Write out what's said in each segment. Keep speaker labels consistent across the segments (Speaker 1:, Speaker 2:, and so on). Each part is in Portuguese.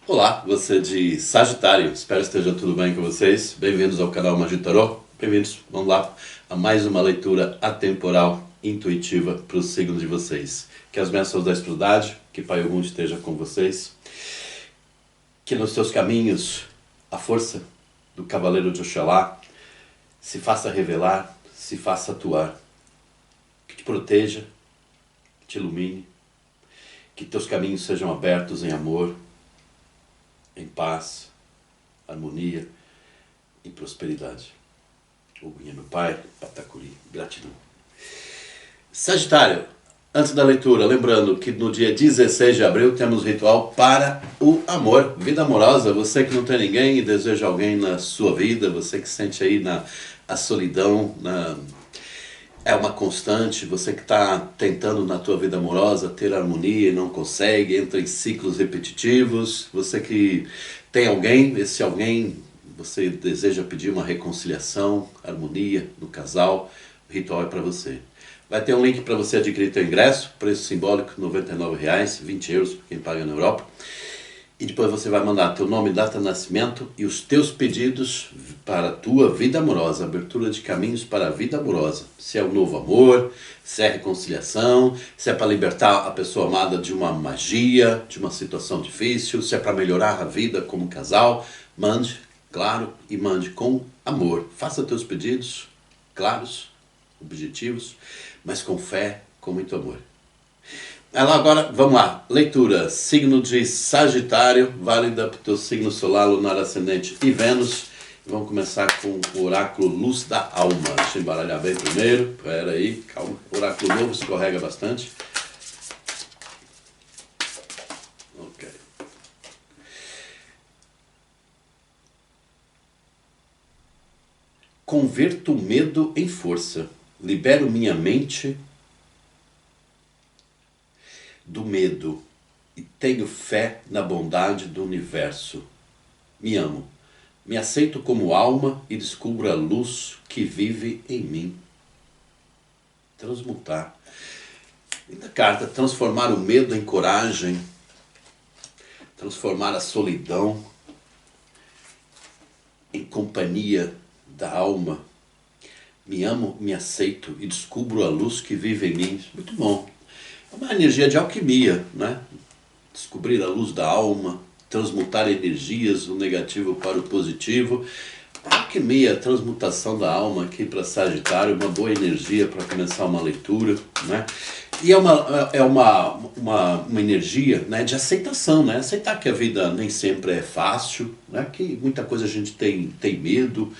Speaker 1: Olá, você de Sagitário, espero que esteja tudo bem com vocês. Bem-vindos ao canal Magia Tarô. Bem-vindos, vamos lá, a mais uma leitura atemporal, intuitiva para os signos de vocês. Que as bênçãos da espiritualidade, que Pai Ogum esteja com vocês. Que nos seus caminhos a força do Cavaleiro de Oxalá se faça revelar, se faça atuar. Que te proteja, que te ilumine, que teus caminhos sejam abertos em amor, em paz, harmonia e prosperidade. Ogum é meu pai, Patacuri, gratidão. Sagitário, antes da leitura, lembrando que no dia 16 de abril temos ritual para o amor, vida amorosa. Você que não tem ninguém e deseja alguém na sua vida, você que sente aí a solidão, é uma constante, você que está tentando na tua vida amorosa ter harmonia e não consegue, entra em ciclos repetitivos, você que tem alguém, esse alguém, você deseja pedir uma reconciliação, harmonia no casal, o ritual é para você. Vai ter um link para você adquirir teu ingresso, preço simbólico R$ 99,00, 20 euros para quem paga na Europa. E depois você vai mandar teu nome, data de nascimento e os teus pedidos para a tua vida amorosa, abertura de caminhos para a vida amorosa. Se é um novo amor, se é reconciliação, se é para libertar a pessoa amada de uma magia, de uma situação difícil, se é para melhorar a vida como casal, mande, claro, e mande com amor. Faça teus pedidos claros, objetivos, mas com fé, com muito amor. Agora, vamos lá. Leitura. Signo de Sagitário, válida para o teu signo solar, lunar, ascendente e Vênus. Vamos começar com o oráculo Luz da Alma. Deixa eu embaralhar bem primeiro. Espera aí, calma. Oráculo novo, escorrega bastante. Ok. Converto medo em força. Libero minha mente do medo e tenho fé na bondade do universo. Me amo, me aceito como alma e descubro a luz que vive em mim. Transmutar. Linda carta, transformar o medo em coragem, transformar a solidão em companhia da alma. Me amo, me aceito e descubro a luz que vive em mim. Muito bom. É uma energia de alquimia, né? Descobrir a luz da alma, transmutar energias, o negativo para o positivo. Alquimia, transmutação da alma aqui para Sagitário, uma boa energia para começar uma leitura, né? E é uma energia, né, de aceitação, né? Aceitar que a vida nem sempre é fácil, né? Que muita coisa a gente tem medo.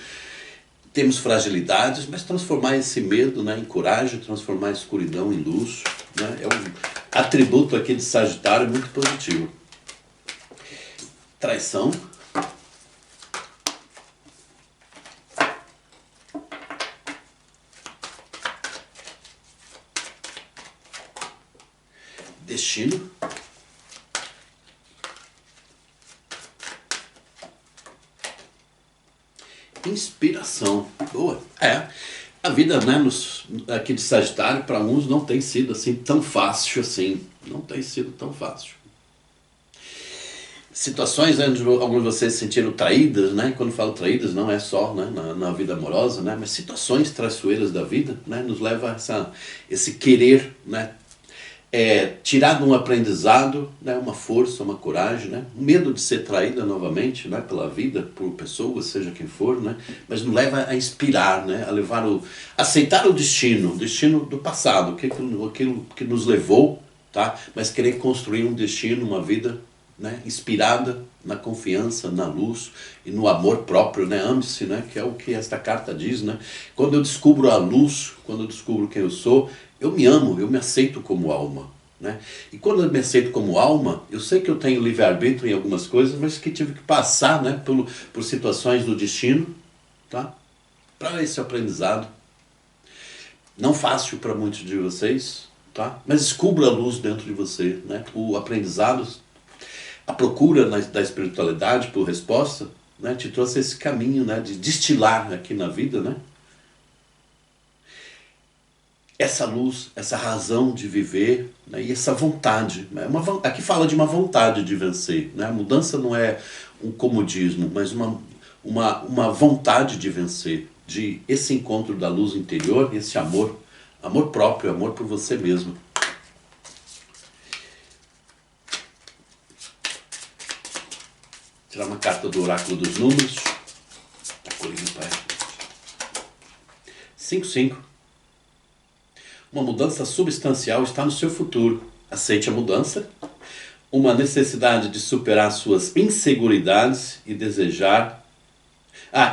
Speaker 1: Temos fragilidades, mas transformar esse medo, né, em coragem, transformar a escuridão em luz, né, é um atributo aqui de Sagitário muito positivo. Traição. Destino. Inspiração. Boa. A vida, né, aqui de Sagitário, para alguns não tem sido assim tão fácil assim. Não tem sido tão fácil. Situações onde alguns de vocês se sentiram traídas, né? Quando falo traídas, não é só, né, na vida amorosa, né? Mas situações traiçoeiras da vida, né, nos leva a esse querer, né? Tirar de um aprendizado, né, uma força, uma coragem, né, um medo de ser traída novamente, né, pela vida, por pessoas, seja quem for, né, mas nos leva a inspirar, né, aceitar o destino do passado, aquilo que nos levou, tá, mas querer construir um destino, uma vida, né, inspirada na confiança, na luz e no amor próprio, né, ame-se, né, que é o que esta carta diz, né, quando eu descubro a luz, quando eu descubro quem eu sou, eu me amo, eu me aceito como alma, né? E quando eu me aceito como alma, eu sei que eu tenho livre-arbítrio em algumas coisas, mas que tive que passar, né, por situações do destino, tá? Para esse aprendizado. Não fácil para muitos de vocês, tá? Mas descubra a luz dentro de você, né? O aprendizado, a procura da espiritualidade por resposta, né, te trouxe esse caminho, né, de destilar aqui na vida, né? essa luz, essa razão de viver, né, e essa vontade. Né, aqui fala de uma vontade de vencer. Né, a mudança não é um comodismo, mas uma vontade de vencer, de esse encontro da luz interior, esse amor, amor próprio, amor por você mesmo. Tirar uma carta do oráculo dos números. Tá correndo para 5-5. Uma mudança substancial está no seu futuro. Aceite a mudança. Uma necessidade de superar suas inseguridades e desejar...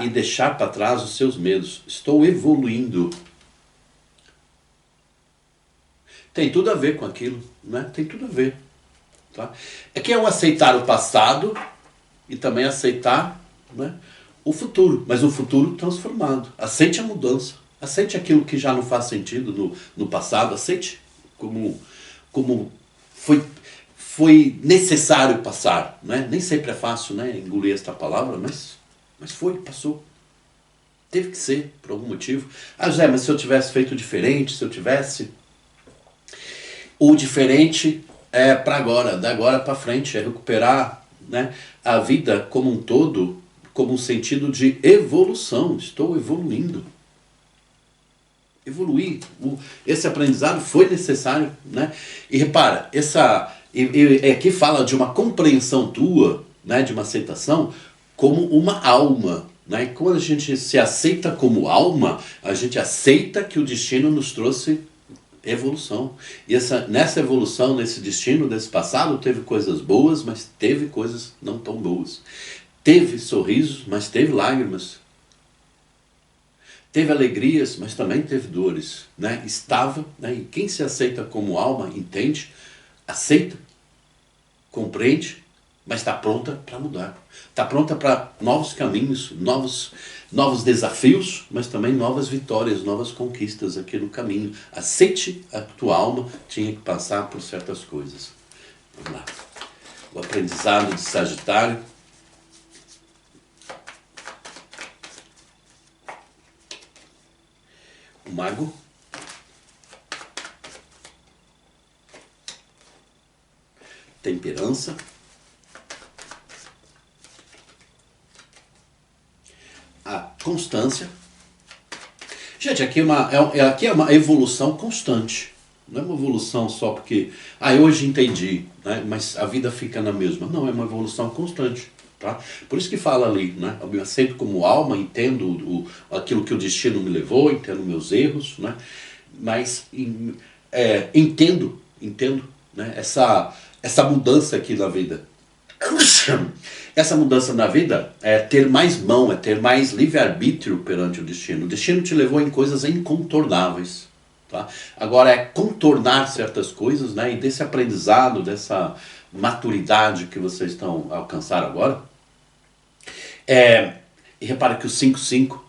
Speaker 1: e deixar para trás os seus medos. Estou evoluindo. Tem tudo a ver com aquilo, né? Tem tudo a ver. Tá? É que é um aceitar o passado e também aceitar, né, o futuro, mas um futuro transformado. Aceite a mudança. Aceite aquilo que já não faz sentido no passado. Aceite como foi necessário passar. Né? Nem sempre é fácil, né, engolir esta palavra, mas foi, passou. Teve que ser, por algum motivo. José, mas se eu tivesse feito diferente, se eu tivesse... O diferente é para agora, da agora para frente, é recuperar, né, a vida como um todo, como um sentido de evolução. Estou evoluindo. Evoluir. Esse aprendizado foi necessário, né? E repara, aqui fala de uma compreensão tua, né, de uma aceitação como uma alma. Né? E quando a gente se aceita como alma, a gente aceita que o destino nos trouxe evolução. E nessa evolução, nesse destino, desse passado, teve coisas boas, mas teve coisas não tão boas. Teve sorrisos, mas teve lágrimas. Teve alegrias, mas também teve dores. Né? Estava, né? E quem se aceita como alma, entende, aceita, compreende, mas está pronta para mudar. Está pronta para novos caminhos, novos desafios, mas também novas vitórias, novas conquistas aqui no caminho. Aceite a tua alma, tinha que passar por certas coisas. Vamos lá. O aprendizado de Sagitário. O Mago. Temperança. A constância. Gente, aqui é uma evolução constante. Não é uma evolução só porque... hoje entendi, né? Mas a vida fica na mesma. Não, é uma evolução constante. Tá? Por isso que fala ali, né? Eu me aceito como alma, entendo aquilo que o destino me levou, entendo meus erros, né? Mas entendo, né? Essa mudança aqui na vida. Essa mudança na vida é ter mais mão, é ter mais livre-arbítrio perante o destino. O destino te levou em coisas incontornáveis. Tá? Agora é contornar certas coisas, né? E desse aprendizado, dessa maturidade que vocês estão a alcançar agora. E repara que o 5-5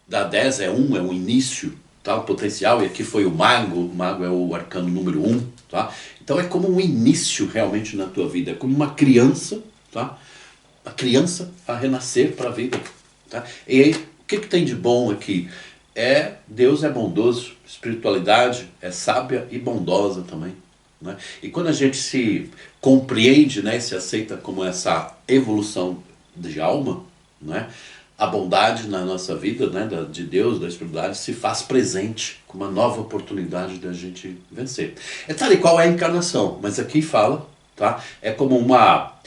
Speaker 1: da 10 é um início, tá? O potencial, e aqui foi o mago é o arcano número 1. Tá? Então é como um início realmente na tua vida, é como uma criança, tá? A criança a renascer para a vida. Tá? E aí, o que tem de bom aqui? Deus é bondoso, espiritualidade é sábia e bondosa também. Né? E quando a gente se compreende, né, se aceita como essa evolução de alma, né, a bondade na nossa vida, né, de Deus, da espiritualidade, se faz presente com uma nova oportunidade de a gente vencer. É tal e qual é a encarnação, mas aqui fala, tá? É como uma...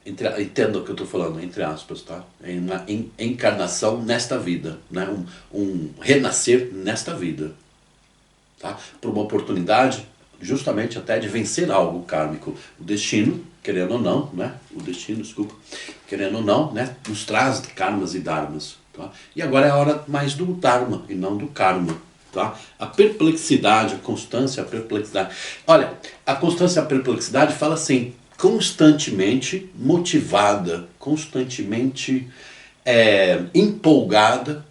Speaker 1: Entenda o que eu estou falando, entre aspas, tá? É uma encarnação nesta vida, né? Um renascer nesta vida, tá? Por uma oportunidade, justamente até de vencer algo kármico. O destino, querendo ou não, né? Querendo ou não, né? Nos traz karmas e dharmas, tá? E agora é a hora mais do dharma e não do karma, tá? A perplexidade, a constância, a perplexidade. Olha, a constância e a perplexidade fala assim, constantemente motivada, constantemente empolgada,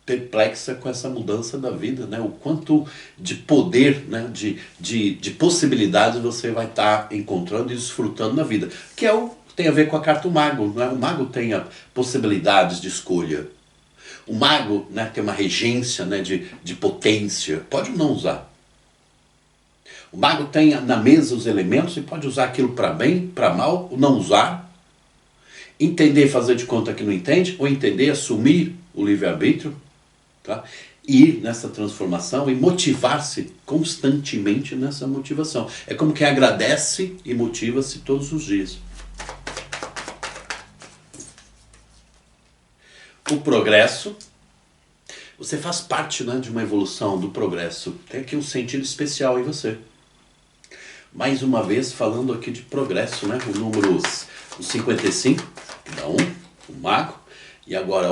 Speaker 1: perplexa com essa mudança da vida, né? O quanto de poder, né? de possibilidades você vai estar encontrando e desfrutando na vida. Que tem a ver com a carta do mago, né? O mago tem possibilidades de escolha. O mago, né, tem uma regência, né, de potência, pode não usar. O mago tem na mesa os elementos e pode usar aquilo para bem, para mal, ou não usar. Entender, fazer de conta que não entende, ou entender, assumir o livre-arbítrio, tá? E ir nessa transformação e motivar-se constantemente nessa motivação. É como quem agradece e motiva-se todos os dias. O progresso, você faz parte, né, de uma evolução do progresso. Tem aqui um sentido especial em você. Mais uma vez falando aqui de progresso, né? O número 55, que dá o mago, e agora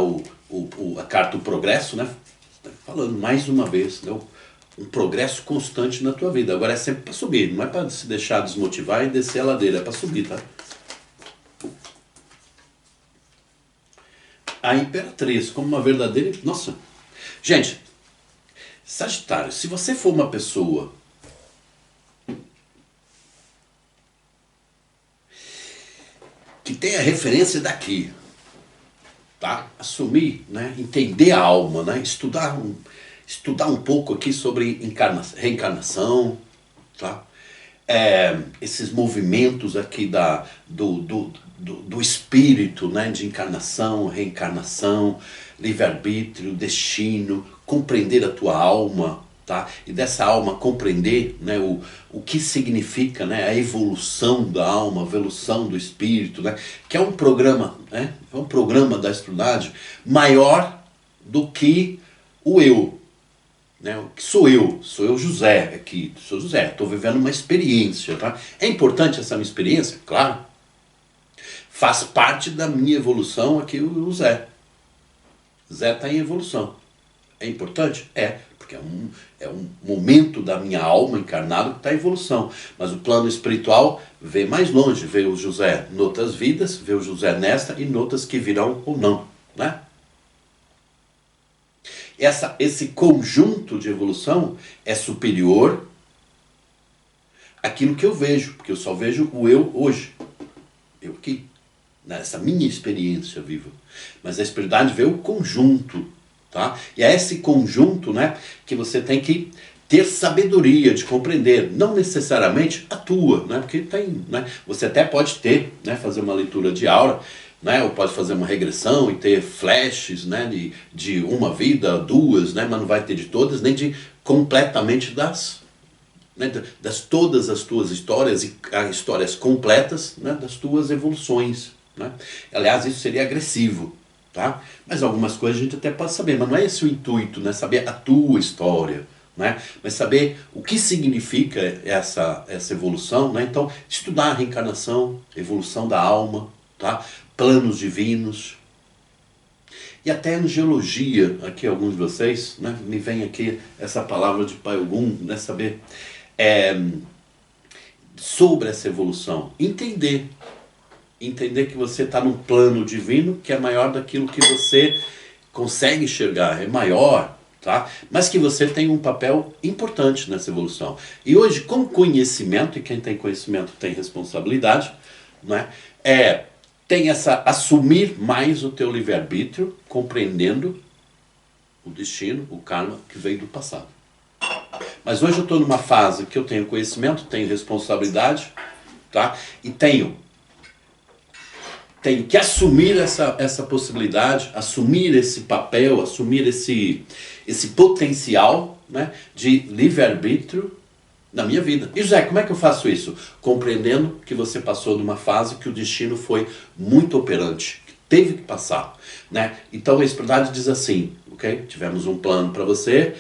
Speaker 1: a carta do progresso, né? Falando mais uma vez, né? Um progresso constante na tua vida. Agora é sempre para subir, não é para se deixar desmotivar e descer a ladeira, é para subir, tá? A Imperatriz, como uma verdadeira... Nossa! Gente, Sagitário, se você for uma pessoa que tem a referência daqui, tá? Assumir, né? Entender a alma, né? Estudar um pouco aqui sobre reencarnação, tá? Esses movimentos aqui do espírito, né? De encarnação, reencarnação, livre-arbítrio, destino, compreender a tua alma, tá? E dessa alma compreender, né, o que significa, né, a evolução da alma, a evolução do espírito, né, que é um programa, né, é um programa da estudade maior do que o eu, né, o que sou eu José aqui, sou José, estou vivendo uma experiência, tá? É importante essa minha experiência? Claro. Faz parte da minha evolução aqui o Zé. Zé está em evolução. É importante? É, porque é um momento da minha alma encarnada que está em evolução. Mas o plano espiritual vê mais longe, vê o José noutras vidas, vê o José nesta e noutras que virão ou não, né? Esse conjunto de evolução é superior àquilo que eu vejo, porque eu só vejo o eu hoje, eu aqui, nessa minha experiência viva. Mas a espiritualidade vê o conjunto, tá? E é esse conjunto, né, que você tem que ter sabedoria de compreender, não necessariamente a tua, né, porque tem, né, você até pode ter, né, fazer uma leitura de aura, né, ou pode fazer uma regressão e ter flashes, né, de uma vida, duas, né, mas não vai ter de todas, nem de completamente né, das todas as tuas histórias e histórias completas, né, das tuas evoluções, né? Aliás, isso seria agressivo, tá? Mas algumas coisas a gente até pode saber, mas não é esse o intuito, né? Saber a tua história, né? Mas saber o que significa essa evolução, né? Então, estudar a reencarnação, evolução da alma, tá? Planos divinos. E até angiologia, aqui alguns de vocês, né? Me vem aqui essa palavra de Pai Ogum, né? Saber sobre essa evolução. Entender que você está num plano divino que é maior daquilo que você consegue enxergar, é maior, tá? Mas que você tem um papel importante nessa evolução. E hoje, com conhecimento, e quem tem conhecimento tem responsabilidade, né? Tem assumir mais o teu livre-arbítrio, compreendendo o destino, o karma que veio do passado. Mas hoje eu estou numa fase que eu tenho conhecimento, tenho responsabilidade, tá? E tenho que assumir essa possibilidade, assumir esse papel, assumir esse potencial, né, de livre-arbítrio na minha vida. E José, como é que eu faço isso? Compreendendo que você passou de uma fase que o destino foi muito operante, que teve que passar, né? Então a espiritualidade diz assim, ok? Tivemos um plano para você,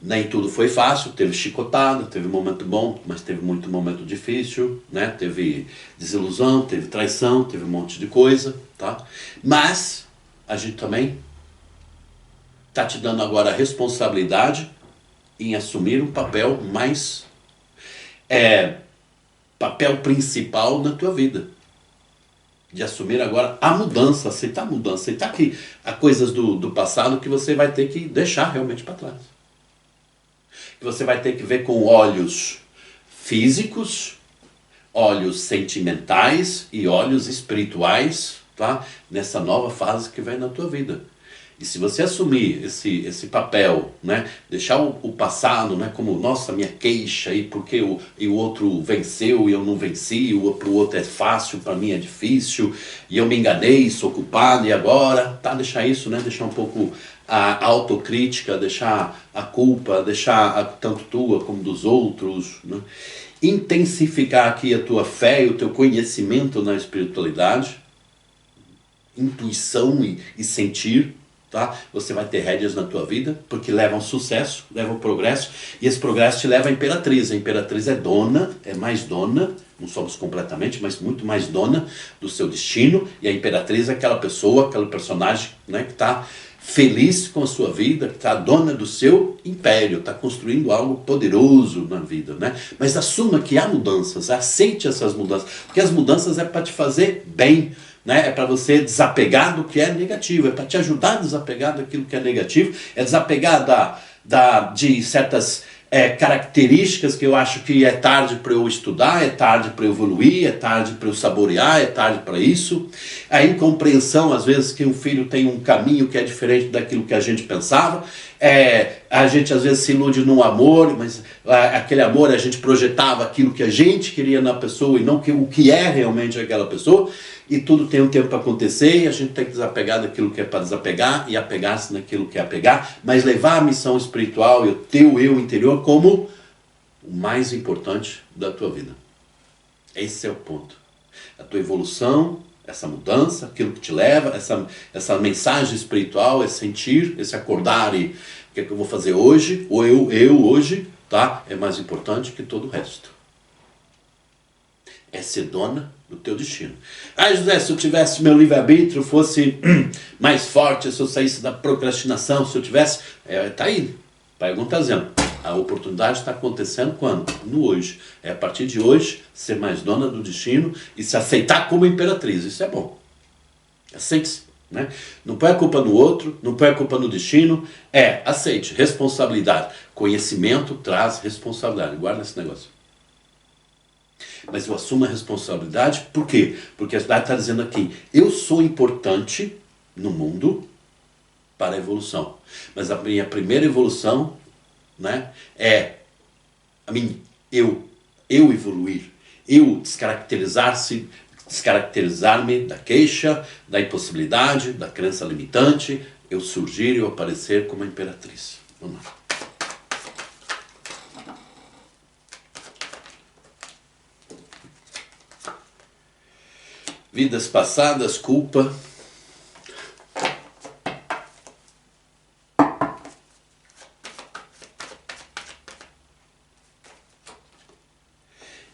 Speaker 1: nem tudo foi fácil, teve chicotada, teve momento bom, mas teve muito momento difícil, né? Teve desilusão, teve traição, teve um monte de coisa, tá? Mas a gente também está te dando agora a responsabilidade em assumir um papel mais... papel principal na tua vida. De assumir agora a mudança, aceitar que há coisas do passado que você vai ter que deixar realmente para trás. Que você vai ter que ver com olhos físicos, olhos sentimentais e olhos espirituais, tá? Nessa nova fase que vem na tua vida. E se você assumir esse papel, né, deixar o passado, né, como, nossa, minha queixa, e porque o outro venceu e eu não venci, para o outro é fácil, para mim é difícil, e eu me enganei, sou culpado, e agora, tá, deixar isso, né, deixar um pouco a autocrítica, deixar a culpa, deixar tanto tua como dos outros, né, intensificar aqui a tua fé e o teu conhecimento na espiritualidade, intuição e sentir, tá? Você vai ter rédeas na tua vida, porque levam sucesso, levam progresso, e esse progresso te leva à Imperatriz. A Imperatriz é dona, é mais dona, não somos completamente, mas muito mais dona do seu destino, e a Imperatriz é aquela pessoa, aquele personagem, né, que está feliz com a sua vida, que está dona do seu império, está construindo algo poderoso na vida, né? Mas assuma que há mudanças, aceite essas mudanças, porque as mudanças é para te fazer bem, né? É para você desapegar do que é negativo, é para te ajudar a desapegar daquilo que é negativo, é desapegar de certas características que eu acho que é tarde para eu estudar, é tarde para eu evoluir, é tarde para eu saborear, é tarde para isso. A incompreensão, às vezes, que um filho tem um caminho que é diferente daquilo que a gente pensava. A gente às vezes se ilude num amor, mas aquele amor a gente projetava aquilo que a gente queria na pessoa e não o que é realmente aquela pessoa. E tudo tem um tempo para acontecer e a gente tem que desapegar daquilo que é para desapegar e apegar-se naquilo que é apegar, mas levar a missão espiritual e o teu eu interior como o mais importante da tua vida. Esse é o ponto. A tua evolução, essa mudança, aquilo que te leva, essa mensagem espiritual, esse sentir, esse acordar e o que é que eu vou fazer hoje, ou eu hoje, tá? É mais importante que todo o resto. É ser dona do teu destino. Ah, José, se eu tivesse meu livre-arbítrio, fosse mais forte, se eu saísse da procrastinação, se eu tivesse... tá aí, a pergunta está dizendo, a oportunidade está acontecendo quando? No hoje. É a partir de hoje, ser mais dona do destino e se aceitar como imperatriz. Isso é bom. Aceite-se, né? Não põe a culpa no outro, não põe a culpa no destino. Aceite, responsabilidade. Conhecimento traz responsabilidade. Guarda esse negócio. Mas eu assumo a responsabilidade, por quê? Porque a cidade está dizendo aqui, eu sou importante no mundo para a evolução. Mas a minha primeira evolução, né, é eu evoluir, eu descaracterizar-me da queixa, da impossibilidade, da crença limitante, eu surgir e eu aparecer como a imperatriz. Vamos lá. Vidas passadas, culpa.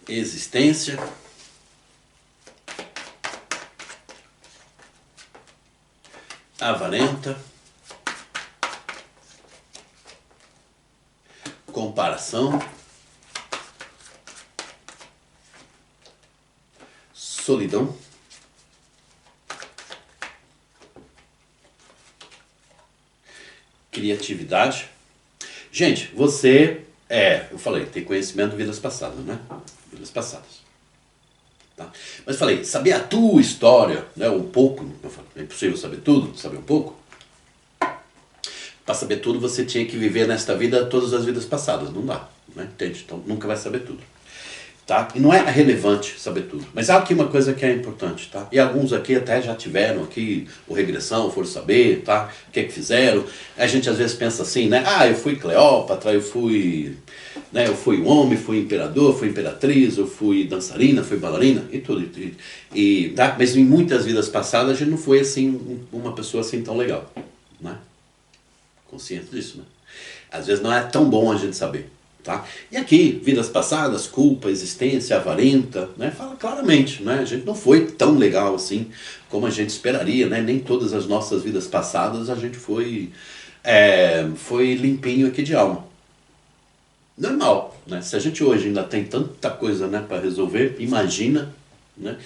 Speaker 1: Existência. Avarenta. Comparação. Solidão. Criatividade. Gente, você eu falei, tem conhecimento de vidas passadas, né? Vidas passadas. Tá? Mas falei, saber a tua história, né? Um pouco, é impossível saber tudo, saber um pouco. Para saber tudo, você tinha que viver nesta vida todas as vidas passadas, não dá, né? Entende? Então nunca vai saber tudo. Tá? E não é relevante saber tudo. Mas há aqui uma coisa que é importante, tá? E alguns aqui até já tiveram aqui o regressão, foram saber, tá? O que é que fizeram. A gente às vezes pensa assim, né? Eu fui Cleópatra, eu fui um homem, fui imperador, fui imperatriz, eu fui dançarina, fui bailarina e tudo. Tá? Mas em muitas vidas passadas a gente não foi assim, uma pessoa assim tão legal, né? Consciente disso, né? Às vezes não é tão bom a gente saber. Tá? E aqui, vidas passadas, culpa, existência, avarenta, né? Fala claramente, né? A gente não foi tão legal assim como a gente esperaria, né? Nem todas as nossas vidas passadas a gente foi limpinho aqui de alma. Normal, né? Se a gente hoje ainda tem tanta coisa, né, para resolver, imagina, né,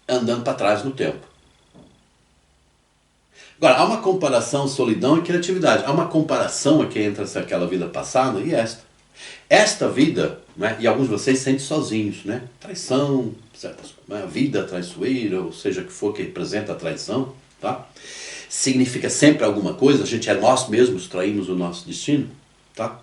Speaker 1: andando para trás no tempo. Agora, há uma comparação solidão e criatividade. Há uma comparação aqui entre aquela vida passada e esta. Esta vida, né, e alguns de vocês sentem sozinhos, né? Traição, certas, né, vida traiçoeira, ou seja, que for que representa a traição, tá? significa sempre alguma coisa, a gente é nós mesmos, traímos o nosso destino, tá?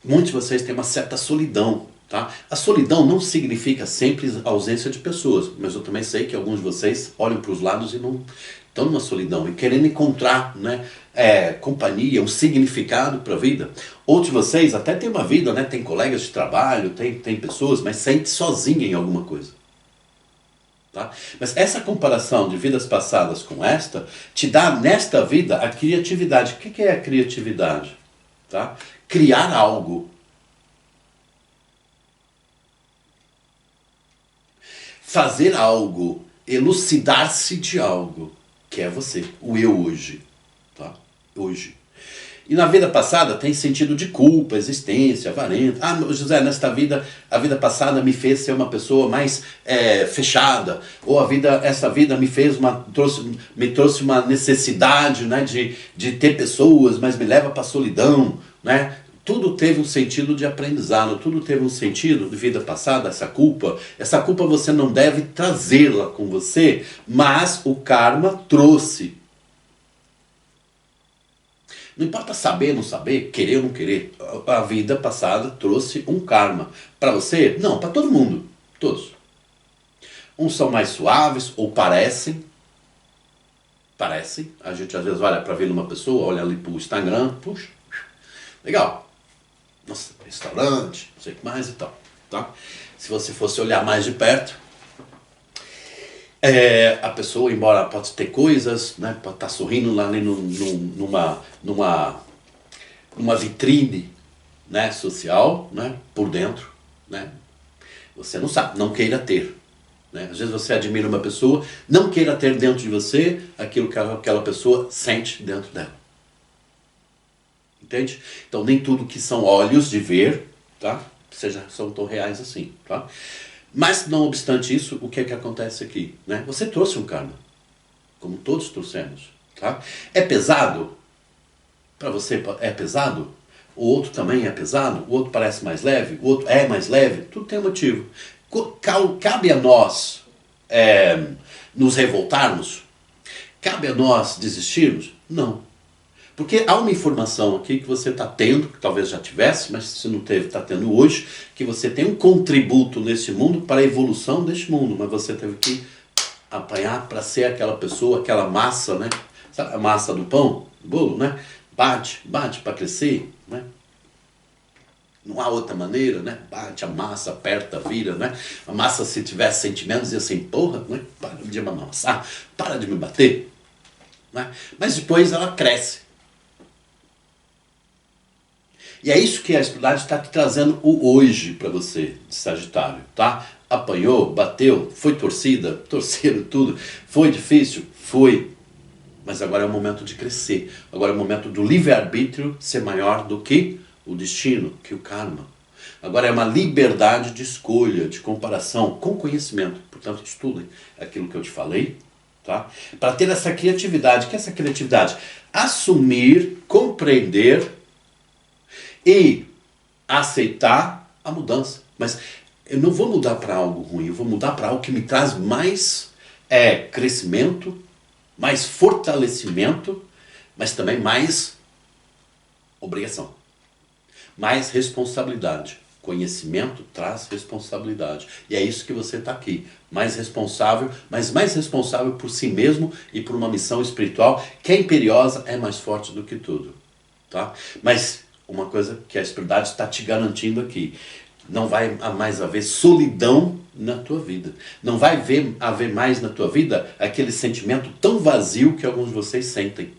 Speaker 1: Muitos de vocês têm uma certa solidão, tá? A solidão não significa sempre ausência de pessoas, mas eu também sei que alguns de vocês olham para os lados e não estão numa solidão e querendo encontrar, né, companhia, um significado para a vida. Outros de vocês até têm uma vida, né, tem colegas de trabalho, tem pessoas, mas sente sozinha em alguma coisa. Tá? Mas essa comparação de vidas passadas com esta te dá nesta vida a criatividade. O que é a criatividade? Tá? Criar algo. Fazer algo. Elucidar-se de algo. Que é você. O eu hoje. Tá? Hoje. E na vida passada tem sentido de culpa, existência, avarenta. Ah, José, nesta vida, a vida passada me fez ser uma pessoa mais fechada. Ou essa vida me trouxe uma necessidade, né, de ter pessoas, mas me leva para a solidão. Né? Tudo teve um sentido de aprendizado, tudo teve um sentido de vida passada, essa culpa. Essa culpa você não deve trazê-la com você, mas o karma trouxe. Não importa saber ou não saber, querer ou não querer. A vida passada trouxe um karma. Para você? Não, para todo mundo. Todos. Uns são mais suaves ou parecem. Parecem. A gente às vezes olha para ver uma pessoa, olha ali para o Instagram. Puxa, legal. Nossa, restaurante, não sei o que mais e tal. Tá? Se você fosse olhar mais de perto, a pessoa, embora pode ter coisas, né, pode estar sorrindo lá ali numa vitrine, né, social, né, por dentro, né, você não sabe, não queira ter. Né? Às vezes você admira uma pessoa, não queira ter dentro de você aquilo que aquela pessoa sente dentro dela. Entende? Então nem tudo que são olhos de ver, tá, são tão reais assim. Tá? Mas, não obstante isso, o que é que acontece aqui? Né? Você trouxe um karma, como todos trouxemos. Tá? É pesado? Para você é pesado? O outro também é pesado? O outro parece mais leve? O outro é mais leve? Tudo tem um motivo. Cabe a nós nos revoltarmos? Cabe a nós desistirmos? Não. Porque há uma informação aqui que você está tendo, que talvez já tivesse, mas se não teve, está tendo hoje, que você tem um contributo nesse mundo para a evolução deste mundo, mas você teve que apanhar para ser aquela pessoa, aquela massa, né? Sabe a massa do pão, do bolo, né? Bate para crescer, né? Não há outra maneira, né? Bate, amassa, aperta, vira, né? A massa, se tivesse sentimentos, ia assim, porra, né? Para de me amassar, para de me bater. Né? Mas depois ela cresce. E é isso que a espiritualidade está te trazendo o hoje para você, de Sagitário, tá? Apanhou, bateu, foi torceram tudo, foi difícil? Foi. Mas agora é o momento de crescer. Agora é o momento do livre-arbítrio ser maior do que o destino, que o karma. Agora é uma liberdade de escolha, de comparação, com conhecimento. Portanto, estudem aquilo que eu te falei, tá? Para ter essa criatividade. O que é essa criatividade? Assumir, compreender e aceitar a mudança. Mas eu não vou mudar para algo ruim, eu vou mudar para algo que me traz mais crescimento, mais fortalecimento, mas também mais obrigação, mais responsabilidade. Conhecimento traz responsabilidade. E é isso que você está aqui. Mais responsável, mas mais responsável por si mesmo e por uma missão espiritual que é imperiosa, é mais forte do que tudo. Tá? Mas uma coisa que a espiritualidade está te garantindo aqui: não vai mais haver solidão na tua vida. Não vai haver mais na tua vida aquele sentimento tão vazio que alguns de vocês sentem.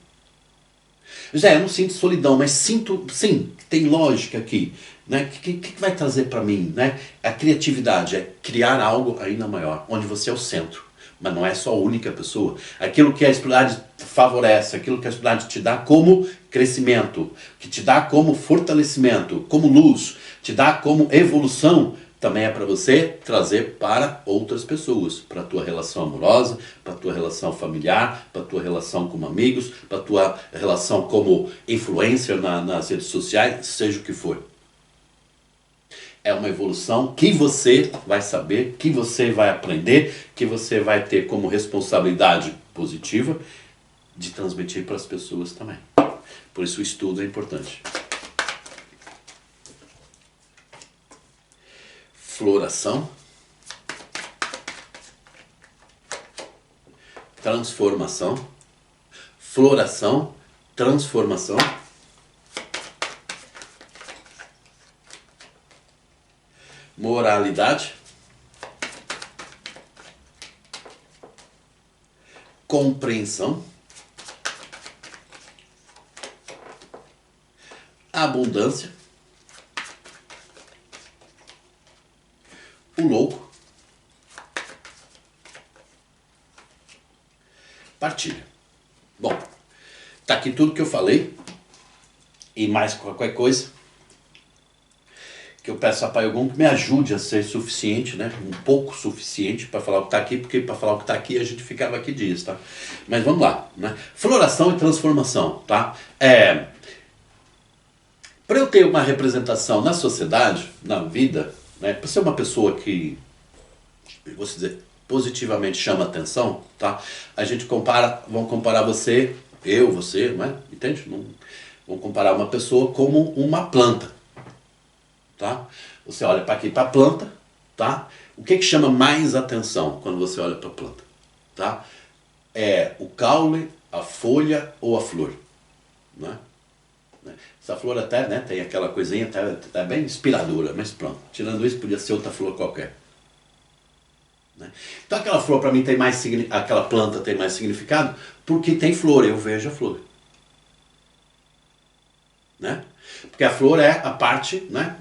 Speaker 1: Eu não sinto solidão, mas sinto, sim, tem lógica aqui. Né? O que vai trazer para mim? Né? A criatividade é criar algo ainda maior, onde você é o centro. Mas não é só a única pessoa. Aquilo que a espiritualidade favorece, aquilo que a espiritualidade te dá como crescimento, que te dá como fortalecimento, como luz, te dá como evolução, também é para você trazer para outras pessoas, para a tua relação amorosa, para a tua relação familiar, para a tua relação com amigos, para a tua relação como influencer nas redes sociais, seja o que for. é uma evolução que você vai saber, que você vai aprender, que você vai ter como responsabilidade positiva de transmitir para as pessoas também. Por isso o estudo é importante. Floração, transformação, floração, transformação, moralidade, compreensão, abundância, o louco, partilha. Bom, tá aqui tudo que eu falei e mais qualquer coisa que eu peço a Pai Ogum que me ajude a ser suficiente, né? Um pouco suficiente para falar o que está aqui, porque para falar o que está aqui a gente ficava aqui dias, tá? Mas vamos lá, né? Floração e transformação, tá? Para eu ter uma representação na sociedade, na vida, né? Para ser uma pessoa que, vou dizer, positivamente chama atenção, tá? A gente vamos comparar você, não é? Entende? Vamos comparar uma pessoa como uma planta. Tá? Você olha para aqui, para a planta, tá? O que chama mais atenção quando você olha para a planta? Tá? É o caule, a folha ou a flor, né? Essa flor até, né, tem aquela coisinha até bem inspiradora, mas pronto, tirando isso podia ser outra flor qualquer, né? Então aquela flor para mim tem mais aquela planta tem mais significado porque tem flor, eu vejo a flor, né? Porque a flor é a parte, né?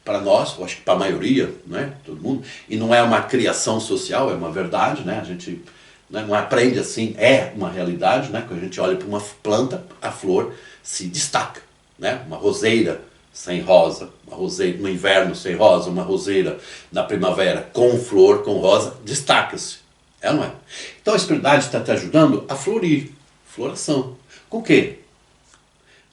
Speaker 1: Para nós, eu acho que para a maioria, né, todo mundo, e não é uma criação social, é uma verdade, né, a gente, né, não aprende assim, é uma realidade, né, quando a gente olha para uma planta, a flor se destaca, né, uma roseira sem rosa, uma roseira no inverno sem rosa, uma roseira na primavera com flor, com rosa, destaca-se, é ou não é? Então a espiritualidade está te ajudando a florir, floração, com o quê?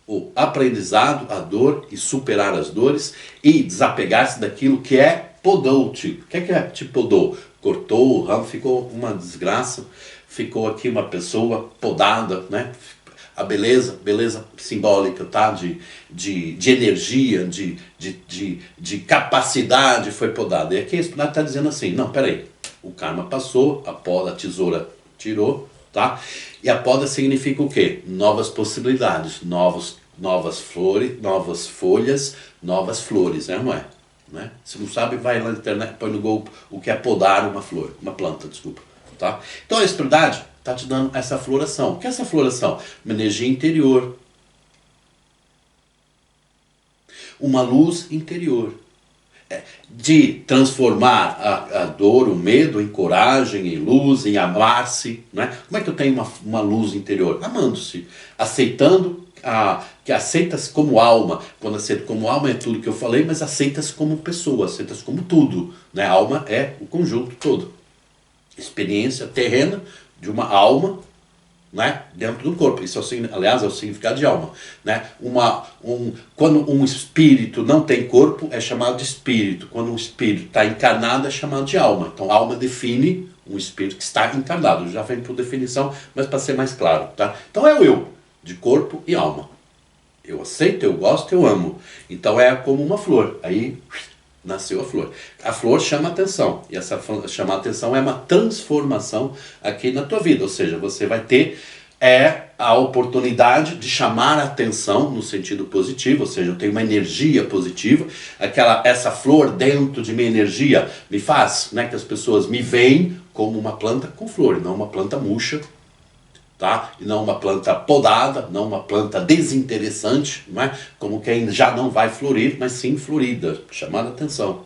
Speaker 1: O aprendizado, a dor e superar as dores e desapegar-se daquilo que é podou-te. O que é te podou? Cortou o ramo, ficou uma desgraça, ficou aqui uma pessoa podada, né? A beleza simbólica, tá? de energia, de capacidade foi podada. E aqui a espiritualidade está dizendo assim, não, peraí, o karma passou, a tesoura tirou, tá? E a poda significa o quê? Novas possibilidades, novas flores, novas folhas, novas flores, não é? Né? Se não sabe, vai lá na internet, põe no Google o que é podar uma planta, desculpa, tá? Então a espiritualidade está te dando essa floração. O que é essa floração? Uma energia interior, uma luz interior. De transformar a dor, o medo em coragem, em luz, em amar-se, né? Como é que eu tenho uma luz interior? Amando-se, aceitando, que aceita-se como alma. Quando aceito como alma é tudo que eu falei, mas aceita-se como pessoa, aceita-se como tudo, né? A alma é o conjunto todo. Experiência terrena de uma alma, né, dentro do corpo. Isso aliás é o significado de alma, né? Quando um espírito não tem corpo é chamado de espírito, quando um espírito está encarnado é chamado de alma. Então alma define um espírito que está encarnado, já vem por definição, mas para ser mais claro, tá? Então é o eu, de corpo e alma. Eu aceito, eu gosto, eu amo. Então é como uma flor, aí nasceu a flor. A flor chama atenção, e essa chamar atenção é uma transformação aqui na tua vida, ou seja, você vai ter a oportunidade de chamar a atenção no sentido positivo, ou seja, eu tenho uma energia positiva, essa flor dentro de minha energia me faz, né, que as pessoas me veem como uma planta com flor, não uma planta murcha, tá? E não uma planta podada, não uma planta desinteressante, não é? Como quem já não vai florir, mas sim florida, chamando a atenção.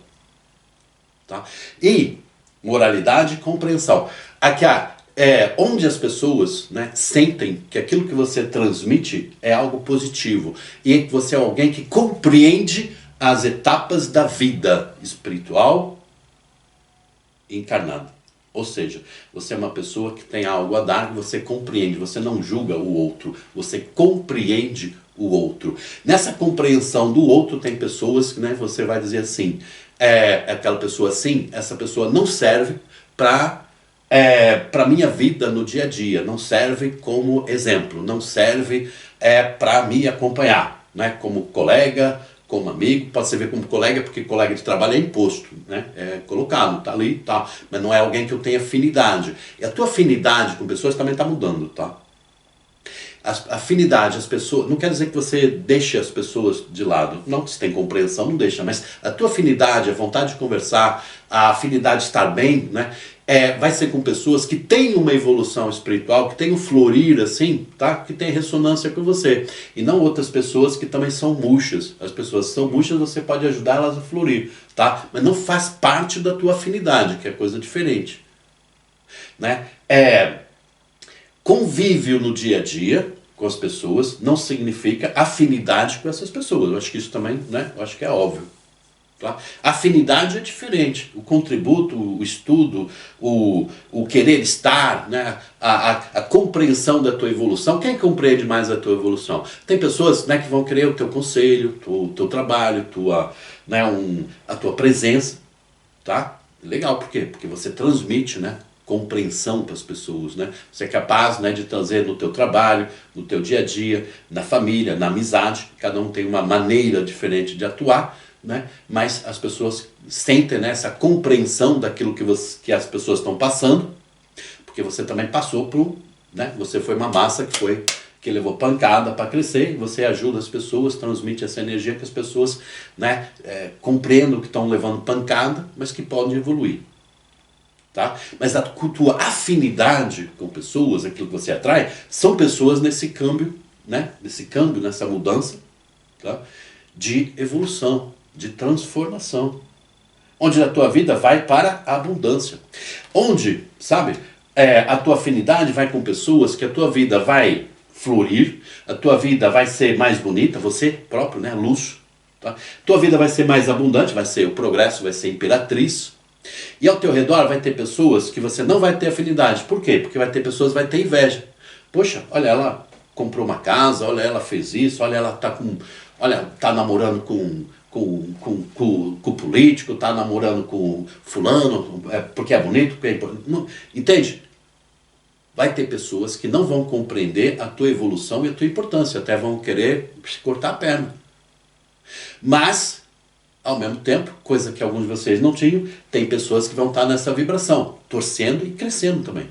Speaker 1: Tá? E moralidade e compreensão. Aqui onde as pessoas, né, sentem que aquilo que você transmite é algo positivo e que você é alguém que compreende as etapas da vida espiritual e encarnada. Ou seja, você é uma pessoa que tem algo a dar, você compreende, você não julga o outro, você compreende o outro. Nessa compreensão do outro tem pessoas que, né, você vai dizer assim, aquela pessoa assim, essa pessoa não serve para minha vida no dia a dia, não serve como exemplo, não serve para me acompanhar, né, como colega, como amigo. Pode ser ver como colega, porque colega de trabalho é imposto, né? É colocado, tá ali, tá, mas não é alguém que eu tenha afinidade. E a tua afinidade com pessoas também está mudando, tá? A afinidade, as pessoas, não quer dizer que você deixe as pessoas de lado, não que você tem compreensão, não deixa, mas a tua afinidade, a vontade de conversar, a afinidade de estar bem, né, vai ser com pessoas que têm uma evolução espiritual, que têm um florir assim, tá, que tem ressonância com você, e não outras pessoas que também são murchas. As pessoas que são murchas, você pode ajudar elas a florir, tá, mas não faz parte da tua afinidade, que é coisa diferente, né. Convívio no dia a dia com as pessoas não significa afinidade com essas pessoas. Eu acho que isso também, né? Eu acho que é óbvio. Tá? Afinidade é diferente. O contributo, o estudo, o querer estar, né? A compreensão da tua evolução. Quem compreende mais a tua evolução? Tem pessoas, né, que vão querer o teu conselho, o teu trabalho, né, a tua presença. Tá? Legal, por quê? Porque você transmite, né, compreensão para as pessoas, né? Você é capaz, né, de trazer no teu trabalho, no teu dia a dia, na família, na amizade. Cada um tem uma maneira diferente de atuar, né? Mas as pessoas sentem, né, essa compreensão daquilo que as pessoas estão passando, porque você também passou por, né? Você foi uma massa que levou pancada para crescer, e você ajuda as pessoas, transmite essa energia que as pessoas, né, compreendam que estão levando pancada, mas que podem evoluir. Tá? Mas a tua afinidade com pessoas, aquilo que você atrai, são pessoas nesse câmbio, né? Nessa mudança, tá? De evolução, de transformação. Onde a tua vida vai para a abundância. Onde, sabe, a tua afinidade vai com pessoas que a tua vida vai florir, a tua vida vai ser mais bonita, você próprio, né? Luz. Tá? Tua vida vai ser mais abundante, vai ser o progresso, vai ser imperatriz. E ao teu redor vai ter pessoas que você não vai ter afinidade. Por quê? Porque vai ter pessoas que vai ter inveja. Poxa, olha, ela comprou uma casa, olha, ela fez isso, olha, ela tá namorando com político, tá namorando com fulano, porque é bonito, porque é importante. Não, entende? Vai ter pessoas que não vão compreender a tua evolução e a tua importância, até vão querer cortar a perna. Mas ao mesmo tempo, coisa que alguns de vocês não tinham, tem pessoas que vão estar nessa vibração, torcendo e crescendo também.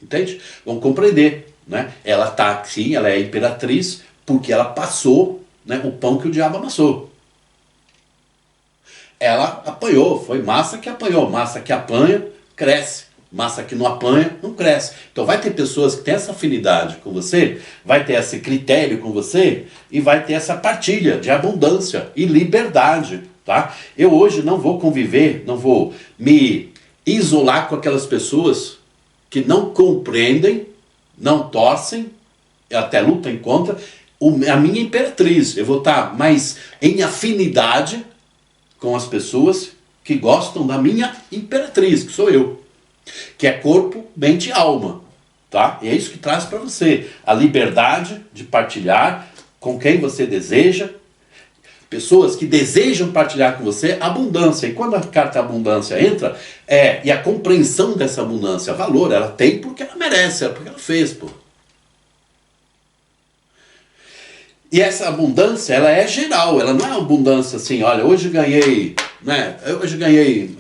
Speaker 1: Entende? Vão compreender, né? Ela está aqui, ela é a imperatriz, porque ela passou, né, o pão que o diabo amassou. Ela apanhou, foi massa que apanhou. Massa que apanha, cresce. Massa que não apanha, não cresce. Então vai ter pessoas que têm essa afinidade com você, vai ter esse critério com você e vai ter essa partilha de abundância e liberdade, tá? Eu hoje não vou conviver, não vou me isolar com aquelas pessoas que não compreendem, não torcem, até lutam contra a minha imperatriz. Eu vou estar mais em afinidade com as pessoas que gostam da minha imperatriz, que sou eu. Que é corpo, mente e alma, tá? E é isso que traz para você a liberdade de partilhar com quem você deseja, pessoas que desejam partilhar com você abundância. E quando a carta abundância entra, e a compreensão dessa abundância, valor, ela tem porque ela merece, porque ela fez, pô. E essa abundância, ela é geral, ela não é abundância assim, olha, hoje ganhei, né? Hoje ganhei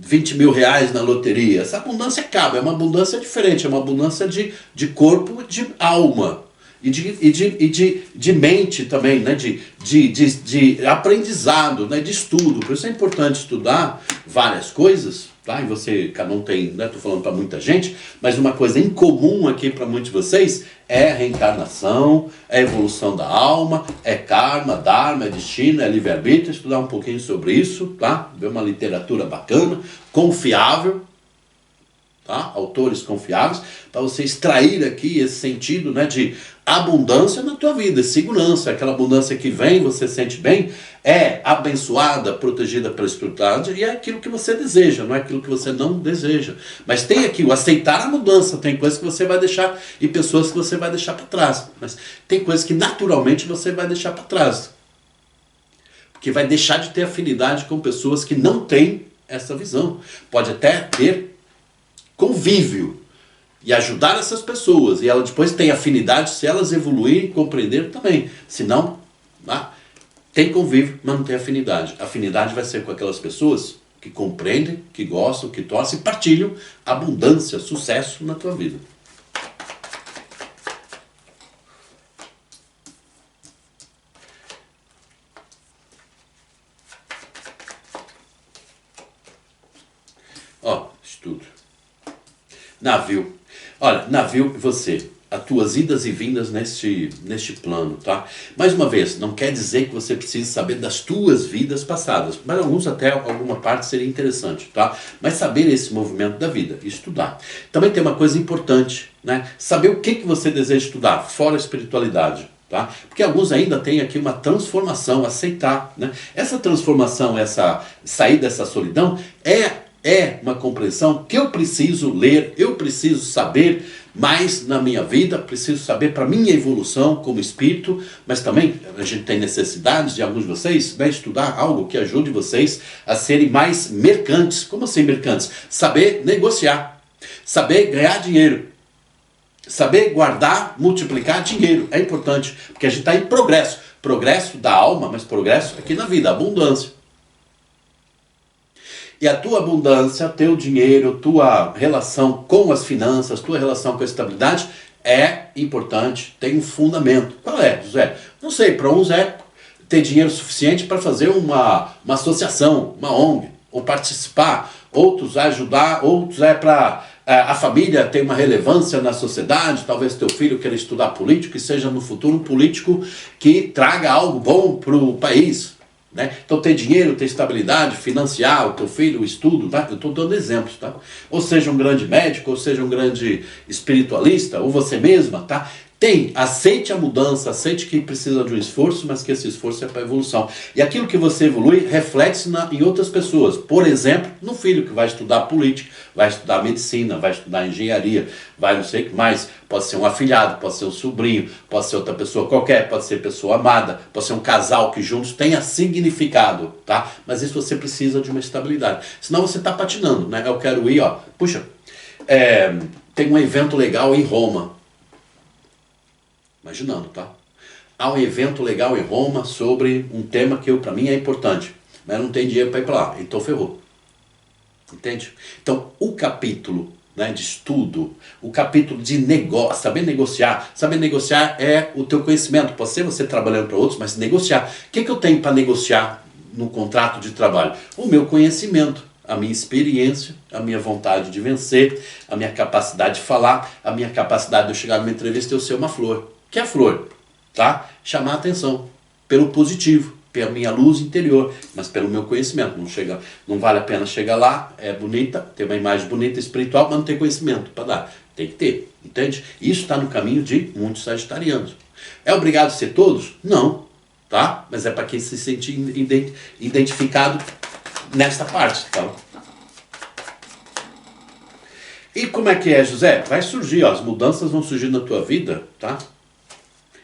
Speaker 1: 20 mil reais na loteria. Essa abundância acaba, é uma abundância diferente, é uma abundância de corpo, de alma e de mente também, né? de aprendizado, né? De estudo. Por isso é importante estudar várias coisas, tá? E você, cada um tem, né? Estou falando para muita gente, mas uma coisa em comum aqui para muitos de vocês é reencarnação, é evolução da alma, é karma, dharma, é destino, é livre-arbítrio. Estudar um pouquinho sobre isso, tá? Ver uma literatura bacana, confiável, tá? Autores confiáveis, para você extrair aqui esse sentido, né, de abundância na tua vida, segurança, aquela abundância que vem, você sente bem, é abençoada, protegida pela espiritualidade e é aquilo que você deseja, não é aquilo que você não deseja. Mas tem aqui o aceitar a mudança, tem coisas que você vai deixar e pessoas que você vai deixar para trás, mas tem coisas que naturalmente você vai deixar para trás, porque vai deixar de ter afinidade com pessoas que não têm essa visão. Pode até ter convívio e ajudar essas pessoas, e ela depois tem afinidade se elas evoluírem e compreender também. Se não, tá? Tem convívio, mas não tem afinidade. A afinidade vai ser com aquelas pessoas que compreendem, que gostam, que torcem e partilham abundância, sucesso na tua vida. Ó, estudo. Navio. Olha, navio, você, as tuas idas e vindas neste plano, tá? Mais uma vez, não quer dizer que você precise saber das tuas vidas passadas, mas alguns até, alguma parte seria interessante, tá? Mas saber esse movimento da vida, estudar. Também tem uma coisa importante, né? Saber o que você deseja estudar, fora a espiritualidade. Tá? Porque alguns ainda têm aqui uma transformação, aceitar, né? Essa transformação, essa sair dessa solidão é uma compreensão que eu preciso ler, eu preciso saber mais na minha vida, preciso saber para minha evolução como espírito, mas também a gente tem necessidades de alguns de vocês, vai estudar algo que ajude vocês a serem mais mercantes. Como assim mercantes? Saber negociar, saber ganhar dinheiro, saber guardar, multiplicar dinheiro. É importante, porque a gente está em progresso. Progresso da alma, mas progresso aqui na vida, abundância. E a tua abundância, teu dinheiro, tua relação com as finanças, tua relação com a estabilidade é importante, tem um fundamento. Qual é, José? Não sei, para uns é ter dinheiro suficiente para fazer uma associação, uma ONG, ou participar. Outros é ajudar, outros é para a família ter uma relevância na sociedade. Talvez teu filho queira estudar político e seja no futuro um político que traga algo bom para o país. Né? Então ter dinheiro, ter estabilidade, financiar o teu filho, o estudo, tá? Eu estou dando exemplos, tá? Ou seja um grande médico, ou seja um grande espiritualista, ou você mesma, tá? Aceite a mudança, aceite que precisa de um esforço, mas que esse esforço é para a evolução. E aquilo que você evolui reflete-se em outras pessoas. Por exemplo, no filho que vai estudar política, vai estudar medicina, vai estudar engenharia, vai não sei o que mais. Pode ser um afilhado, pode ser um sobrinho, pode ser outra pessoa qualquer, pode ser pessoa amada, pode ser um casal que juntos tenha significado, tá? Mas isso você precisa de uma estabilidade. Senão você está patinando, né? Eu quero ir, ó, puxa, tem um evento legal em Roma. Imaginando, tá? Há um evento legal em Roma sobre um tema que para mim é importante, mas eu não tenho dinheiro para ir para lá, então ferrou. Entende? Então o capítulo, né, de estudo, o capítulo de negócio, saber negociar é o teu conhecimento. Pode ser você trabalhando para outros, mas negociar. O que eu tenho para negociar no contrato de trabalho? O meu conhecimento, a minha experiência, a minha vontade de vencer, a minha capacidade de falar, a minha capacidade de eu chegar numa entrevista e eu ser uma flor. Que é a flor, tá? Chamar a atenção pelo positivo, pela minha luz interior, mas pelo meu conhecimento. Não vale a pena chegar lá, é bonita, ter uma imagem bonita espiritual, mas não ter conhecimento para dar. Tem que ter, entende? Isso está no caminho de muitos sagitarianos. É obrigado a ser todos? Não, tá? Mas é para quem se sente identificado nesta parte, tá? E como é que é, José? Vai surgir, ó, as mudanças vão surgir na tua vida, tá?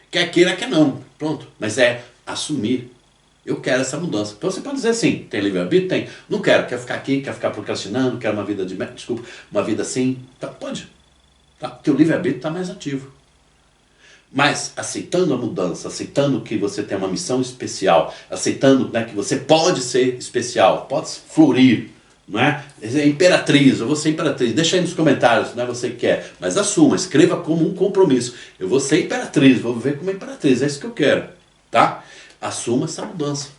Speaker 1: Quer queira, quer não. Pronto. Mas é assumir. Eu quero essa mudança. Então você pode dizer assim, tem livre-arbítrio? Tem. Não quero, quer ficar aqui, quer ficar procrastinando, quero uma vida uma vida assim. Tá, pode. Tá? Teu livre-arbítrio está mais ativo. Mas aceitando a mudança, aceitando que você tem uma missão especial, aceitando, né, que você pode ser especial, pode florir, não é? Imperatriz, eu vou ser imperatriz. Deixa aí nos comentários, não é você que quer, mas assuma, escreva como um compromisso. Eu vou ser imperatriz, vou viver como imperatriz, é isso que eu quero, tá? Assuma essa mudança.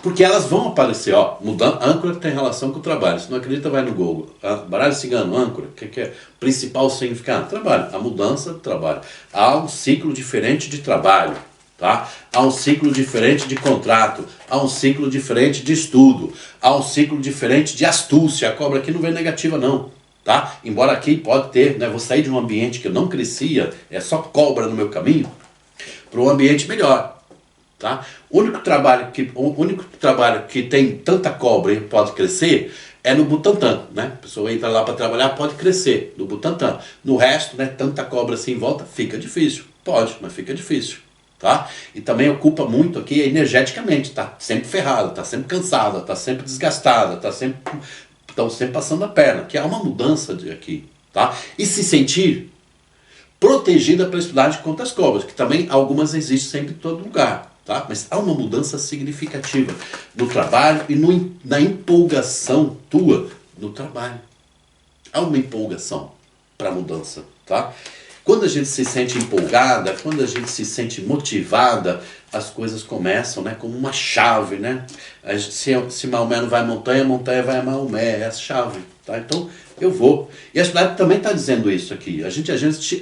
Speaker 1: Porque elas vão aparecer, ó, mudando. Âncora tem relação com o trabalho. Se não acredita, vai no Google. Baralho cigano, âncora, o que é principal significado? Trabalho. A mudança do trabalho. Há um ciclo diferente de trabalho, Tá? Há um ciclo diferente de contrato, há um ciclo diferente de estudo, há um ciclo diferente de astúcia. A cobra aqui não vem negativa não, tá? Embora aqui pode ter, né? Vou sair de um ambiente que eu não crescia, é só cobra no meu caminho, para um ambiente melhor, tá? O único trabalho que tem tanta cobra e pode crescer é no Butantã, né? A pessoa entra lá para trabalhar, pode crescer no Butantã. No resto, né, tanta cobra assim em volta, fica difícil. Pode, mas fica difícil. Tá? E também ocupa muito aqui energeticamente, tá sempre ferrada, tá sempre cansada, tá sempre desgastada, estão sempre passando a perna, que há uma mudança de aqui, tá? E se sentir protegida pela espiritualidade contra as cobras, que também algumas existem sempre em todo lugar, tá? Mas há uma mudança significativa no trabalho e na empolgação tua no trabalho. Há uma empolgação para a mudança, tá? Quando a gente se sente empolgada, quando a gente se sente motivada, as coisas começam, né, como uma chave, né? Se Maomé não vai à montanha, a montanha vai a Maomé, é a chave, tá? Então eu vou. E a cidade também está dizendo isso aqui. A gente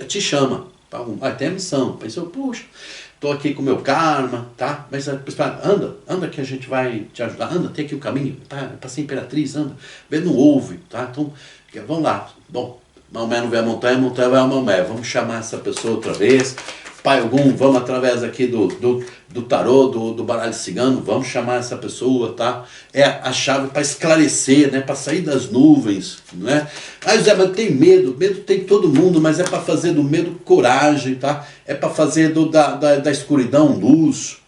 Speaker 1: te chama, tá? Tem a missão. Pensou, puxa, estou aqui com o meu karma, tá? Mas anda que a gente vai te ajudar. Anda, tem aqui o caminho, tá? Para ser imperatriz, anda. Não ouve, tá? Então vamos lá. Bom. Maomé não vê a montanha vai a Maomé. Vamos chamar essa pessoa outra vez. Pai Ogum, vamos através aqui do tarô, do baralho cigano, vamos chamar essa pessoa, tá? É a chave para esclarecer, né? Para sair das nuvens, né? Ah, José, mas tem medo tem todo mundo, mas é para fazer do medo coragem, tá? É para fazer da escuridão luz.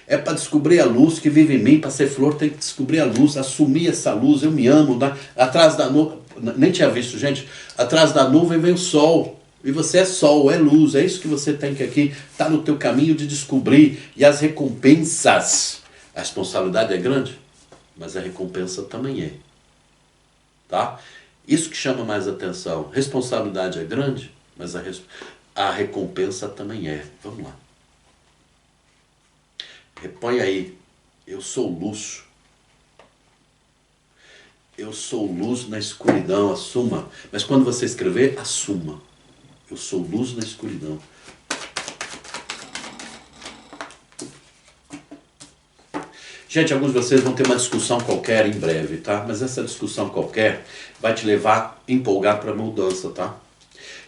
Speaker 1: É para descobrir a luz que vive em mim. Para ser flor tem que descobrir a luz, assumir essa luz. Eu me amo, tá? Atrás da nuvem, nem tinha visto, gente. Atrás da nuvem vem o sol. E você é sol, é luz. É isso que você tem que aqui. Está no teu caminho de descobrir. E as recompensas. A responsabilidade é grande, mas a recompensa também é. Tá? Isso que chama mais atenção. Responsabilidade é grande, mas a recompensa também é. Vamos lá. Repõe aí, eu sou luz. Eu sou luz na escuridão, assuma. Mas quando você escrever, assuma. Eu sou luz na escuridão. Gente, alguns de vocês vão ter uma discussão qualquer em breve, tá? Mas essa discussão qualquer vai te levar a empolgar para a mudança, tá?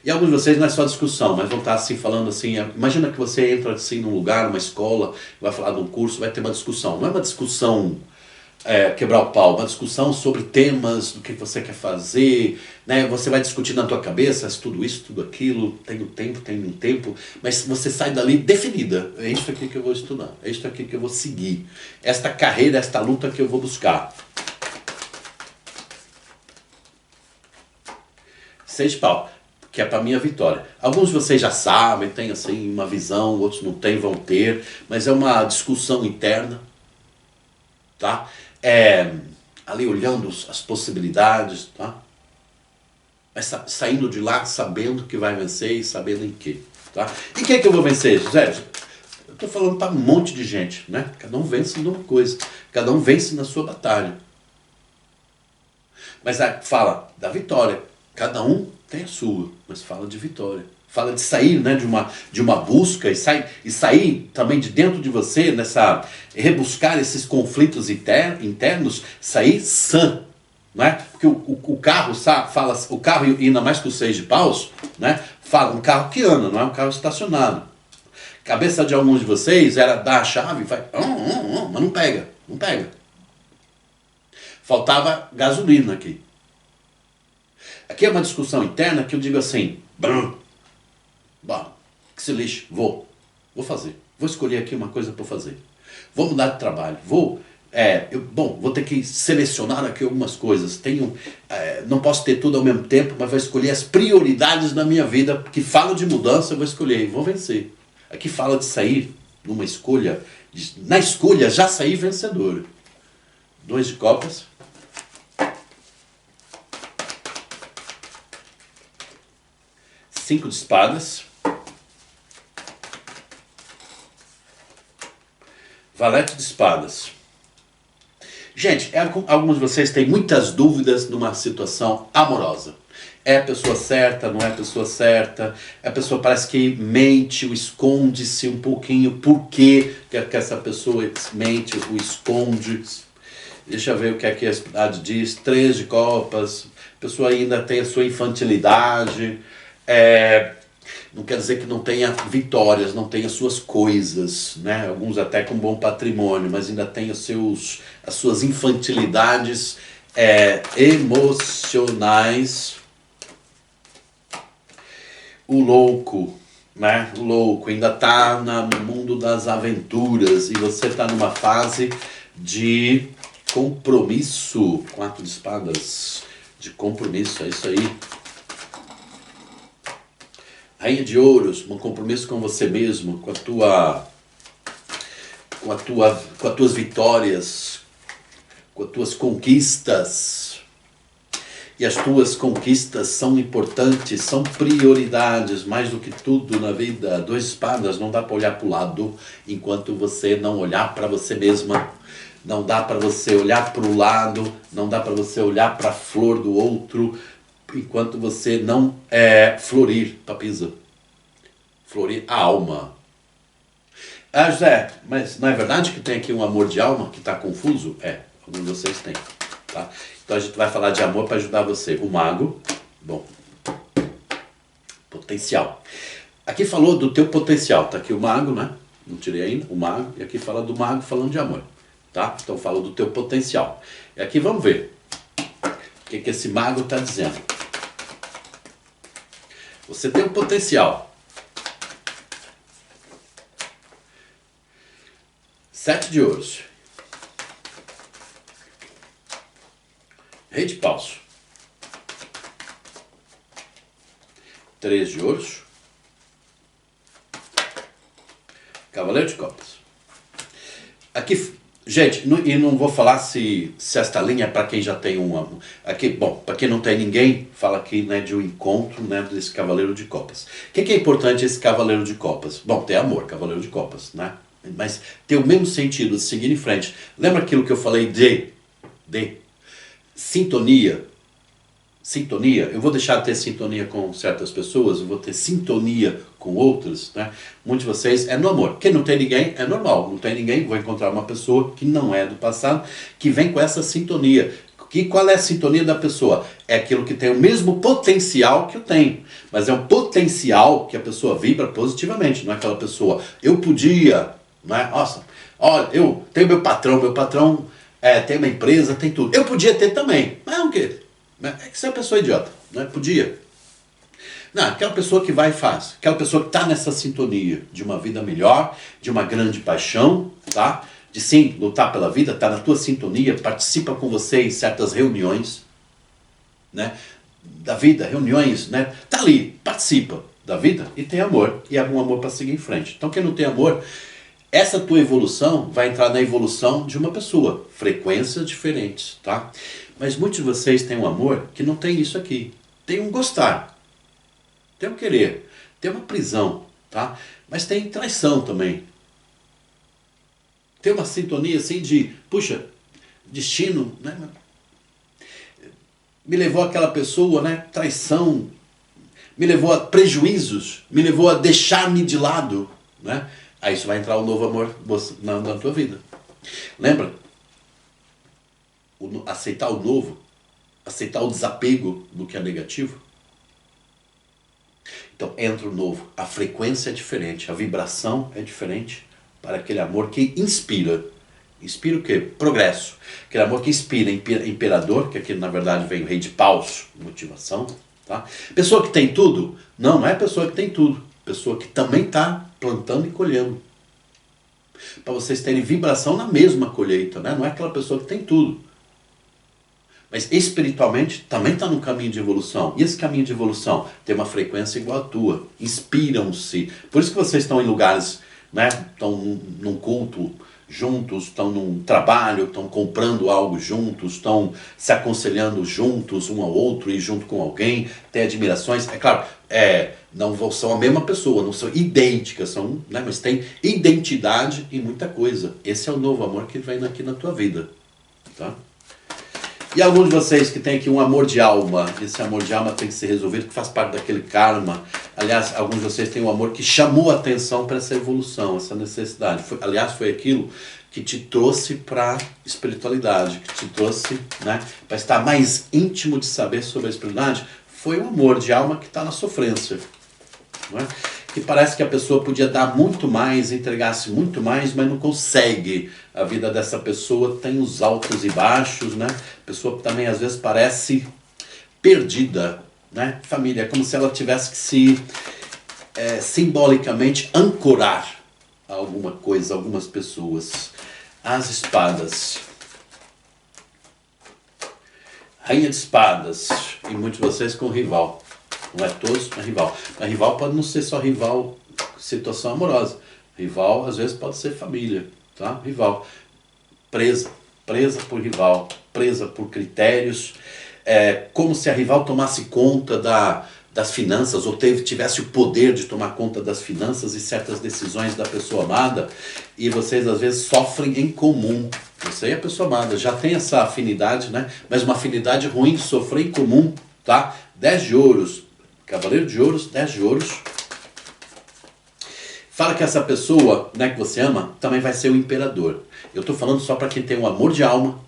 Speaker 1: E alguns de vocês não é só discussão, mas vão estar assim falando assim, imagina que você entra assim num lugar, numa escola, vai falar de um curso, vai ter uma discussão. Não é uma discussão quebrar o pau, uma discussão sobre temas, do que você quer fazer, né? Você vai discutir na tua cabeça tudo isso, tudo aquilo, tem um tempo, mas você sai dali definida. É isso aqui que eu vou estudar, é isso aqui que eu vou seguir, esta carreira, esta luta que eu vou buscar. 6 de pau. Que é para minha vitória. Alguns de vocês já sabem, têm assim uma visão, outros não têm, vão ter, mas é uma discussão interna, tá? Ali olhando as possibilidades, tá? Mas saindo de lá sabendo que vai vencer e sabendo em quê, tá? E quem é que eu vou vencer, José? Eu estou falando para um monte de gente, né? Cada um vence numa coisa, cada um vence na sua batalha. Mas fala da vitória, cada um tem a sua, mas fala de vitória. Fala de sair, né, de uma busca e sair também de dentro de você, rebuscar esses conflitos internos, sair sã. Né? Porque o carro, o carro, e ainda mais com 6 de paus, né, fala um carro que anda, não é um carro estacionado. Cabeça de alguns de vocês era dar a chave e vai, mas não pega. Faltava gasolina aqui. Aqui é uma discussão interna que eu digo assim, que se lixe, vou fazer. Vou escolher aqui uma coisa para fazer. Vou mudar de trabalho, vou ter que selecionar aqui algumas coisas. Não posso ter tudo ao mesmo tempo, mas vou escolher as prioridades da minha vida, que fala de mudança, eu vou escolher e vou vencer. Aqui fala de sair numa escolha, na escolha já sair vencedor. 2 de copas. 5 de espadas, valete de espadas. Gente, alguns de vocês têm muitas dúvidas numa situação amorosa. É a pessoa certa, não é a pessoa certa? A pessoa parece que mente, ou esconde-se um pouquinho. Por que essa pessoa mente, ou esconde? Deixa eu ver o que é que a Espírito diz. 3 de copas. A pessoa ainda tem a sua infantilidade. Não quer dizer que não tenha vitórias, não tenha suas coisas, né? Alguns até com bom patrimônio, mas ainda tem as suas infantilidades emocionais. O louco, né? O louco ainda está no mundo das aventuras e você está numa fase de compromisso. 4 de espadas, de compromisso, é isso aí. Rainha de ouros, um compromisso com você mesmo, com as tuas vitórias, com as tuas conquistas. E as tuas conquistas são importantes, são prioridades, mais do que tudo na vida. 2 de espadas, não dá para olhar para o lado enquanto você não olhar para você mesma. Não dá para você olhar para o lado, não dá para você olhar para a flor do outro, enquanto você não florir, papisa. Florir a alma. Ah, José, mas não é verdade que tem aqui um amor de alma que está confuso? Alguns de vocês têm, tá? Então a gente vai falar de amor para ajudar você. O mago, bom, potencial. Aqui falou do teu potencial, tá aqui o mago, né? Não tirei ainda, o mago, e aqui fala do mago falando de amor, tá? Então fala do teu potencial. E aqui vamos ver o que esse mago está dizendo. Você tem um potencial. 7 de ouros. Rei de paus. 3 de ouros. Cavaleiro de copas. Aqui, gente, e não vou falar se esta linha é para quem já tem um... Aqui, bom, para quem não tem ninguém, fala aqui, né, de um encontro, né, desse cavaleiro de copas. O que é importante esse cavaleiro de copas? Bom, tem amor, cavaleiro de copas, né? Mas tem o mesmo sentido de seguir em frente. Lembra aquilo que eu falei de sintonia? Sintonia, eu vou deixar de ter sintonia com certas pessoas, eu vou ter sintonia com outras, né? Muitos de vocês é no amor. Quem não tem ninguém é normal, não tem ninguém, vou encontrar uma pessoa que não é do passado, que vem com essa sintonia. Qual é a sintonia da pessoa? É aquilo que tem o mesmo potencial que eu tenho, mas é um potencial que a pessoa vibra positivamente, não é aquela pessoa, eu podia, né? Nossa, olha, eu tenho meu patrão tem uma empresa, tem tudo. Eu podia ter também, mas é o quê? É que você é uma pessoa idiota, né? Podia. Não, aquela pessoa que vai e faz, aquela pessoa que está nessa sintonia de uma vida melhor, de uma grande paixão, tá? De sim, lutar pela vida, está na tua sintonia, participa com você em certas reuniões, né? Da vida, reuniões, né? Tá ali, participa da vida e tem amor, e é um amor para seguir em frente. Então quem não tem amor, essa tua evolução vai entrar na evolução de uma pessoa, frequências diferentes, tá? Mas muitos de vocês têm um amor que não tem isso aqui. Tem um gostar, tem um querer, tem uma prisão, tá? Mas tem traição também. Tem uma sintonia assim de, puxa, destino, né? Me levou àquela pessoa, né? Traição, me levou a prejuízos, me levou a deixar-me de lado, né? Aí isso vai entrar um novo amor na tua vida. Lembra? Aceitar o novo, aceitar o desapego do que é negativo. Então entra o novo, a frequência é diferente, a vibração é diferente para aquele amor que inspira. Inspira o quê? Progresso. Aquele amor que inspira, imperador, que aqui na verdade vem o rei de paus, motivação. Tá? Pessoa que tem tudo? Não é pessoa que tem tudo. Pessoa que também está plantando e colhendo. Para vocês terem vibração na mesma colheita, né? Não é aquela pessoa que tem tudo. Mas espiritualmente também está no caminho de evolução. E esse caminho de evolução tem uma frequência igual à tua. Inspiram-se. Por isso que vocês estão em lugares, né? Estão num culto juntos, estão num trabalho, estão comprando algo juntos, estão se aconselhando juntos um ao outro e junto com alguém, tem admirações. É claro, não são a mesma pessoa, não são idênticas, são, né, mas tem identidade em muita coisa. Esse é o novo amor que vem aqui na tua vida. tá? E alguns de vocês que tem aqui um amor de alma, esse amor de alma tem que ser resolvido, que faz parte daquele karma. Aliás, alguns de vocês têm um amor que chamou a atenção para essa evolução, essa necessidade. Foi aquilo que te trouxe para espiritualidade, que te trouxe, né, para estar mais íntimo de saber sobre a espiritualidade. Foi um amor de alma que está na sofrência, não é? Que parece que a pessoa podia dar muito mais, entregasse muito mais, mas não consegue. A vida dessa pessoa tem os altos e baixos, né? A pessoa também às vezes parece perdida, né? Família, é como se ela tivesse que se simbolicamente ancorar a alguma coisa, algumas pessoas. As espadas. Rainha de espadas. E muitos de vocês com rival. Não é todos, mas rival. Mas rival pode não ser só rival situação amorosa. Rival, às vezes, pode ser família, tá? Rival. Presa por rival. Presa por critérios. Como se a rival tomasse conta das finanças, ou tivesse o poder de tomar conta das finanças e certas decisões da pessoa amada, e vocês, às vezes, sofrem em comum. Você e a pessoa amada já tem essa afinidade, né? Mas uma afinidade ruim de sofrer em comum, tá? 10 de ouros. Cavaleiro de ouros, 10 de ouros. Fala que essa pessoa, né, que você ama, também vai ser o imperador. Eu estou falando só para quem tem um amor de alma,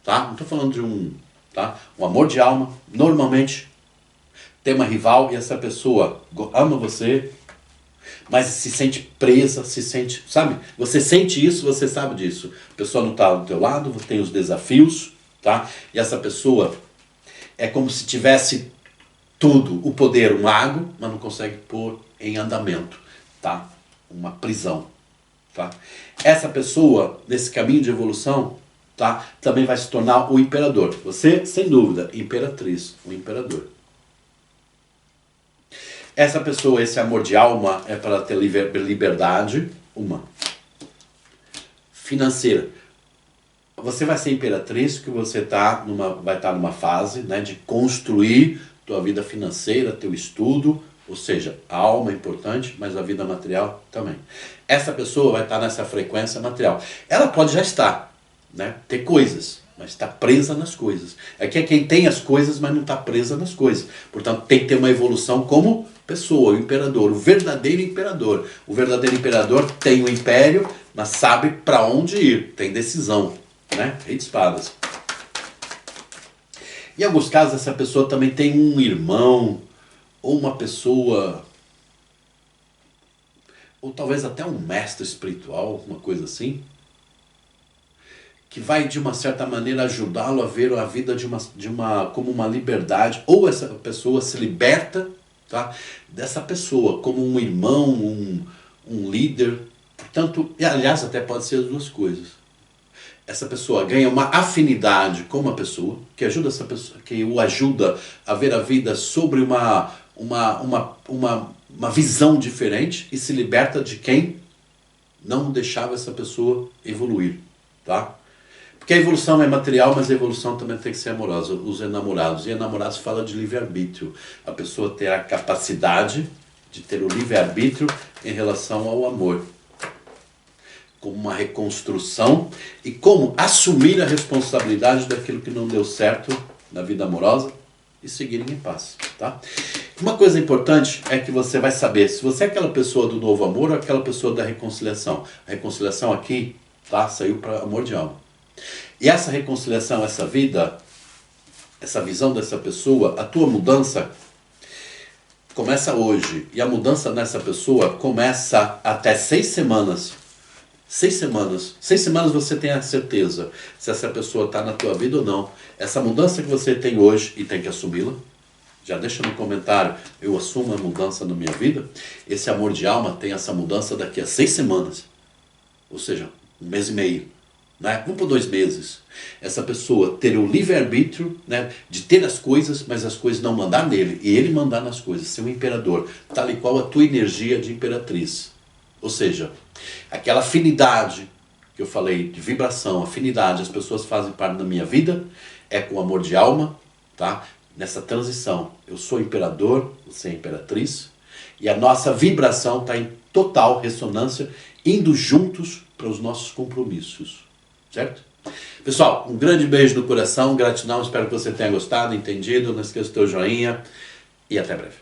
Speaker 1: tá? Não estou falando de um amor de alma. Normalmente tem uma rival e essa pessoa ama você, mas se sente presa, se sente, sabe? Você sente isso, você sabe disso. A pessoa não está do teu lado, tem os desafios, tá? E essa pessoa é como se tivesse tudo, o poder, um lago, mas não consegue pôr em andamento, tá? Uma prisão, tá? Essa pessoa, nesse caminho de evolução, tá? Também vai se tornar o imperador. Você, sem dúvida, imperatriz, o imperador. Essa pessoa, esse amor de alma, é para ter liberdade, financeira. Você vai ser imperatriz, que você vai estar numa fase, né, de construir tua vida financeira, teu estudo, ou seja, a alma é importante, mas a vida material também. Essa pessoa vai estar nessa frequência material. Ela pode já estar, né, ter coisas, mas está presa nas coisas. Aqui é quem tem as coisas, mas não está presa nas coisas. Portanto, tem que ter uma evolução como pessoa, o imperador, o verdadeiro imperador. O verdadeiro imperador tem o império, mas sabe para onde ir, tem decisão, né? Rei de espadas. Em alguns casos, essa pessoa também tem um irmão, ou uma pessoa, ou talvez até um mestre espiritual, uma coisa assim, que vai, de uma certa maneira, ajudá-lo a ver a vida como uma liberdade, ou essa pessoa se liberta, tá, dessa pessoa, como um irmão, um líder. Portanto, e aliás, até pode ser as duas coisas. Essa pessoa ganha uma afinidade com uma pessoa, que ajuda essa pessoa, que o ajuda a ver a vida sobre uma visão diferente, e se liberta de quem não deixava essa pessoa evoluir, tá? Porque a evolução é material, mas a evolução também tem que ser amorosa. Os enamorados. E enamorados fala de livre-arbítrio. A pessoa ter a capacidade de ter o livre-arbítrio em relação ao amor. Como uma reconstrução e como assumir a responsabilidade daquilo que não deu certo na vida amorosa e seguirem em paz, tá? Uma coisa importante é que você vai saber se você é aquela pessoa do novo amor ou aquela pessoa da reconciliação. A reconciliação aqui, tá, saiu para amor de alma. E essa reconciliação, essa vida, essa visão dessa pessoa, a tua mudança começa hoje. E a mudança nessa pessoa começa até 6 semanas. 6 semanas. 6 semanas você tem a certeza se essa pessoa está na tua vida ou não. Essa mudança que você tem hoje e tem que assumi-la. Já deixa no comentário, eu assumo a mudança na minha vida. Esse amor de alma tem essa mudança daqui a 6 semanas. Ou seja, 1 mês e meio. Né? Vamos por 2 meses. Essa pessoa ter o livre-arbítrio, né, de ter as coisas, mas as coisas não mandar nele, e ele mandar nas coisas, ser um imperador, tal e qual a tua energia de imperatriz. Ou seja, aquela afinidade que eu falei, de vibração, afinidade, as pessoas fazem parte da minha vida, é com amor de alma, tá? Nessa transição, eu sou imperador, você é imperatriz, e a nossa vibração está em total ressonância, indo juntos para os nossos compromissos. Certo? Pessoal, um grande beijo no coração, gratidão, espero que você tenha gostado, entendido. Não esqueça o teu joinha e até breve.